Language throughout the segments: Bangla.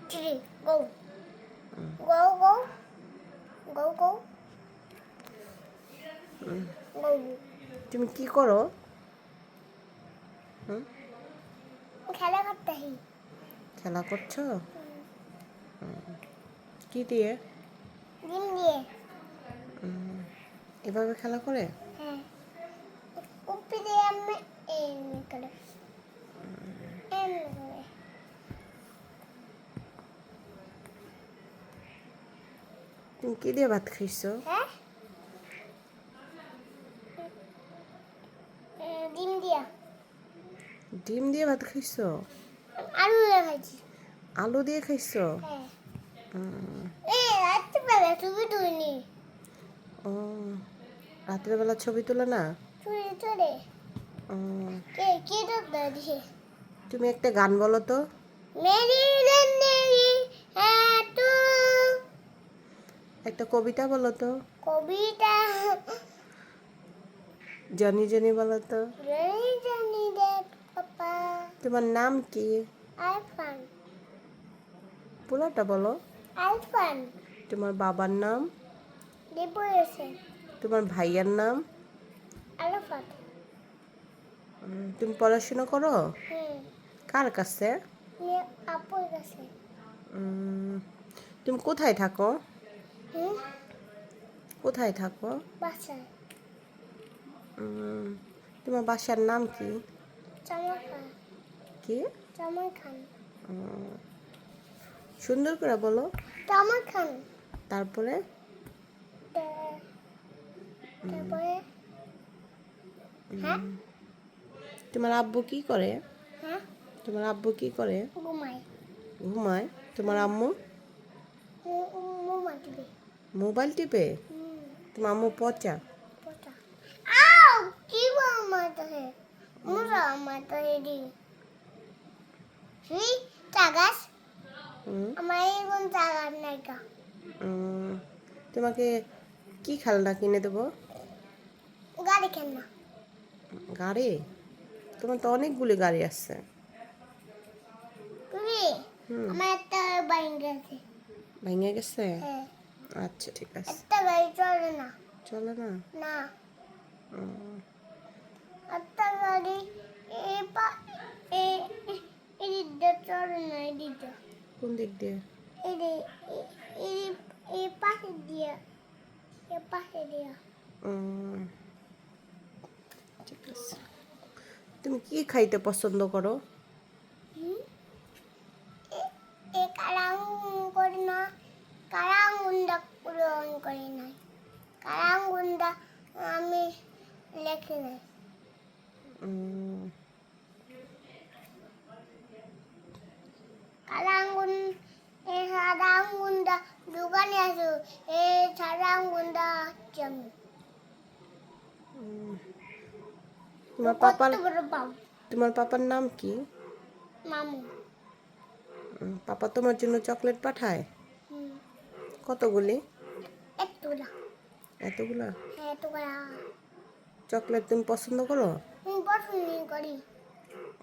Three. Go. Go, go. Go, go. Go. তুমি কি করো? হুম? খেলা করতেছি। খেলা করছো? কি দিয়ে? ডিম দিয়ে। এভাবে খেলা করে? হ্যাঁ। উপরে দিয়ে আমি এমনি করে। এমনি করে। তুমি কি দিয়ে ভাত খাইছো? হ্যাঁ? ডিম দিয়া। ডিম দিয়ে ভাত খাইছো? আলু দিয়ে খাইছি। আলু দিয়ে খাইছো? হ্যাঁ। উম, রাত্রিবেলা ছবি তুলিনি। ও রাতের বেলা ছবি তোলে না? চুরি চলে। উম, কে তো দিছে? তুমি একটা গান বলো তো। মেরি জিন্দেগি হ্যাঁ তু। একটা কবিতা বলো তো। কবিতা জনি জনি বলো তো। জানি জানি দেখ পাপা। তোমার নাম কি? আরফান। পুরোটা বলো। আরফান। তোমার বাবার নাম? দেবু হোসেন। তোমার ভাইয়ার নাম? আরাফাত। তুমি পড়াশোনা করো? হুম। কার কাছে? আপুর কাছে। তুমি কোথায় থাকো? হুম। কোথায় থাকো? বাসায়। তোমার বাসার নাম কি? জামাই খান। কি? জামাই খান। উম, সুন্দর করে বলো। জামাই খান। তারপরে? তারপরে হ্যাঁ তোমার আব্বু কি করে? হ্যাঁ তোমার আব্বু কি করে? ঘুমাই। ঘুমায়। তোমার আম্মু? মোমা দিবে। মোবাইল টিপে? তোমার আম্মু পচা? পোটা। আউ কি মারতে হে? মুরা মারতে হে দি। তুই চাগাস? হুম, আমার এখন চাগার নাই কা। তোমাকে কি খেলনা কিনে দেবো? গাড়ি কেন না? গাড়ি? তোমার তো অনেকগুলি গাড়ি আছে। তুমি হুম, আমার একটা বাইক আছে। ভেঙে গেছে? হ্যাঁ। আচ্ছা ঠিক আছে। একটা গাড়ি চলে না। চলে না? না। উম, একটা গাড়ি এই পা এই দিকটা চলে না এই দিকটা। কোন দিক দিয়ে? এই যে এই এই পাশে দিয়া এই পাশে দিয়া। উম, ঠিক আছে। তুমি কি খাইতে পছন্দ করো? হুম? এ কারাং করি না কারাং গুন্ডা পূরণ করি নাই কারাং গুন্ডা আমি লেখি নাই উম, কারাং গুন এ সারাং গুন্ডা দোকানে আসো এ সারাং গুন্ডা জমি তোমার কত পাপার বড় পাও তোমার পাপার নাম কি? মামু। পাপা তোমার জন্য চকলেট পাঠায়? হুম। কতগুলি? এতগুলা। এতগুলা? হ্যাঁ এতগুলা। চকলেট তুমি পছন্দ করো? পছন্দ করি।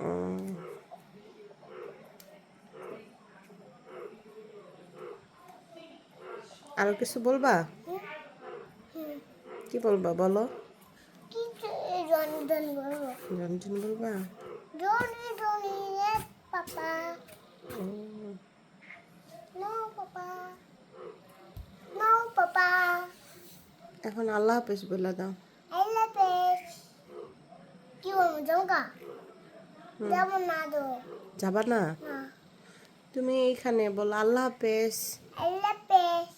উম, আরো কিছু বলবা? হুম। হুম। কি বলবা বলো? কি রঞ্জন বলবো রঞ্জন বলবা? জনি জনি পাপা উম, নো পাপা নো পাপা এখন আল্লাহ হাফেজ বলে দাও। আই লাভ ইট কি বলবো জমকা যেমন না দো যাবা না? না তুমি এইখানে বলো আল্লাহ হাফেজ। I love it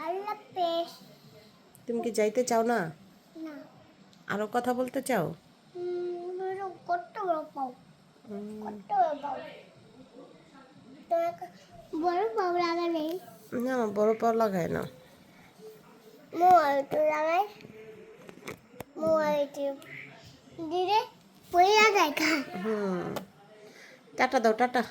I love ইট তুমি কি যাইতে চাও না? না আরো কথা বলতে চাও? কত বড় পাও কত বড় পাও তোমাকে বড় পাও লাগা নেই না আমার বড় পাও লাগায় না। মোবাইল তো লাগাই মোবাইল দিলে পড়ে যায় টাটা দাও টাটা।